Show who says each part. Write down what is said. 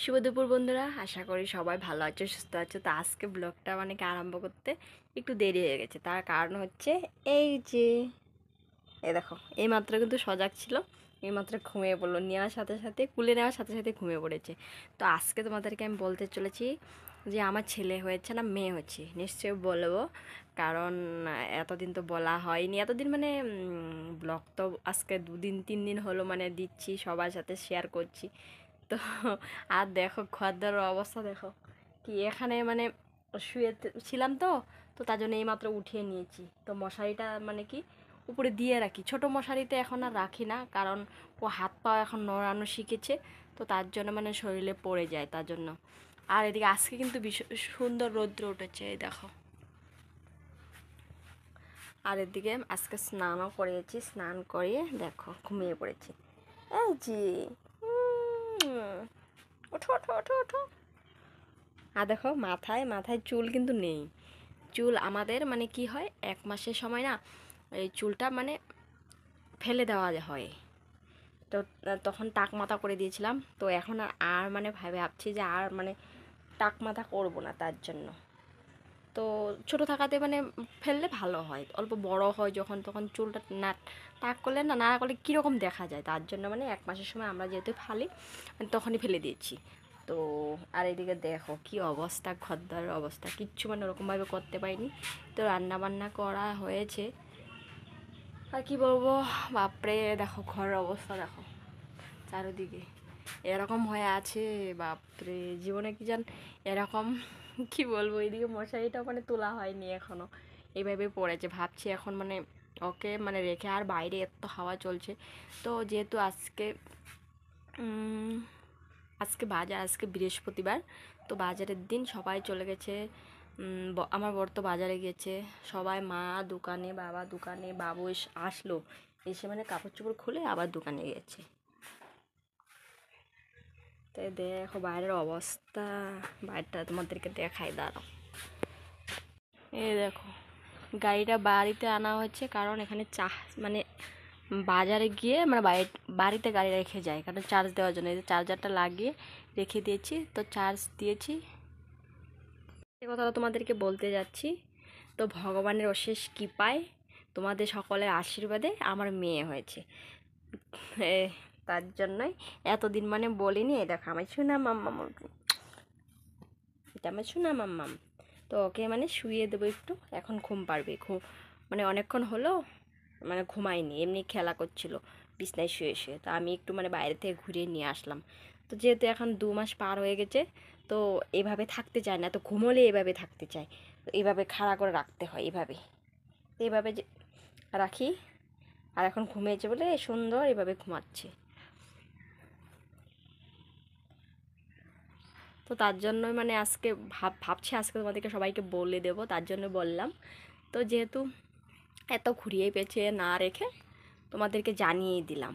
Speaker 1: শুভ দুপুর বন্ধুরা, আশা করি সবাই ভালো আছো, সুস্থ আছো। তো আজকে ব্লগটা আরম্ভ করতে একটু দেরি হয়ে গেছে। তার কারণ হচ্ছে এই যে এই দেখো, এই মাত্র কিন্তু সজাগ ছিল, এই মাত্র ঘুমিয়ে পড়লো। নেওয়ার সাথে সাথে কুলে নেওয়ার সাথে সাথে ঘুমিয়ে পড়েছে। তো আজকে তোমাদেরকে আমি বলতে চলেছি যে আমার ছেলে হয়েছে না মেয়ে হচ্ছে, নিশ্চয়ই বলবো। কারণ এতদিন তো বলা হয়নি, এতদিন ব্লগ তো আজকে 2-3 দিন হলো দিচ্ছি, সবার সাথে শেয়ার করছি। তো আর দেখো খদ্দারের অবস্থা দেখো কি, এখানে শুয়ে ছিলাম তো, তো তার জন্য এইমাত্র উঠিয়ে নিয়েছি। তো মশারিটা কি উপরে দিয়ে রাখি, ছোট মশারিতে এখন আর রাখি না, কারণ ও হাত পা এখন নড়ানো শিখেছে। তো তার জন্য শরীরে পড়ে যায়, তার জন্য। আর এদিকে আজকে কিন্তু সুন্দর রৌদ্র উঠেছে, এই দেখো। আর এদিকে আজকে স্নানও করিয়েছি, স্নান করিয়ে দেখো ঘুমিয়ে পড়েছি। এই জি, ওঠো ওঠো ওঠো ওঠো। আর দেখো মাথায় মাথায় চুল কিন্তু নেই। চুল আমাদের কি হয়, 1 মাসের সময় না এই চুলটা ফেলে দেওয়া হয়। তো তখন টাক মাথা করে দিয়েছিলাম। তো এখন আর ভাবছি যে আর টাক মাথা করবো না, তার জন্য। তো ছোট থাকাতে ফেললে ভালো হয়, অল্প বড় হয় যখন তখন চুলটা না টাক করলে না করলে কীরকম দেখা যায়। তার জন্য 1 মাসের সময় আমরা যেহেতু ফালি, তখনই ফেলে দিয়েছি। তো আর এদিকে দেখো কি অবস্থা, ঘরদারের অবস্থা, কিচ্ছু ওরকমভাবে করতে পারিনি। তো রান্না বান্না করা হয়েছে, আর কি বলবো, বাপরে দেখো ঘরের অবস্থা দেখো, চারিদিকে এরকম হয়ে আছে। বাপরে, জীবনে কি জান এরকম কি বলবো। এইদিকে মশারিটা তোলা হয়নি এখনো, এইভাবে পড়েছে। ভাবছি এখন ওকে রেখে, আর বাইরে এত হাওয়া চলছে। তো যেহেতু আজকে বাজার, আজকে বৃহস্পতিবার, তো বাজারের দিন সবাই চলে গেছে। আমার বর তো বাজারে গেছে, সবাই, মা দোকানে, বাবা দোকানে, বাবু আসলো, এসে কাপড় চোপড় খুলে আবার দোকানে গেছে। তাই দেখো বাইরের অবস্থা, বাইরটা তোমাদেরকে দেখাই, দাঁড়াও। এই দেখো গাড়িটা বাড়িতে আনা হচ্ছে, কারণ এখানে বাজারে গিয়ে বাড়িতে গাড়ি রেখে যায়, কারণ চার্জ দেওয়ার জন্য। এই যে চার্জারটা লাগিয়ে রেখে দিয়েছি, তো চার্জ দিয়েছি। এই কথাটা তোমাদেরকে বলতে যাচ্ছি। তো ভগবানের অশেষ কৃপায়, তোমাদের সকলের আশীর্বাদে আমার মেয়ে হয়েছে। তার জন্যই এতদিন বলিনি। এই দেখো আমার শোনা মাম্মাম, এটা আমার শোনা মাম্মাম। তো ওকে শুইয়ে দেবো একটু, এখন ঘুম পারবে। অনেকক্ষণ হলো ঘুমায়নি, এমনি খেলা করছিল বিছনায় শুয়ে শুয়ে। তো আমি একটু বাইরে থেকে ঘুরিয়ে নিয়ে আসলাম। তো যেহেতু এখন 2 মাস পার হয়ে গেছে, তো এভাবে থাকতে চায় না, তো ঘুমোলে এভাবে থাকতে চায়। তো এইভাবে খাড়া করে রাখতে হয়, এইভাবে যে রাখি। আর এখন ঘুমিয়েছে বলে সুন্দর এভাবে ঘুমাচ্ছে। তো তার জন্যই আজকে ভাবছি আজকে তোমাদেরকে সবাইকে বলে দেবো, তার জন্য বললাম। তো যেহেতু এত ঘুরিয়ে পেঁচিয়ে না রেখে তোমাদেরকে জানিয়ে দিলাম।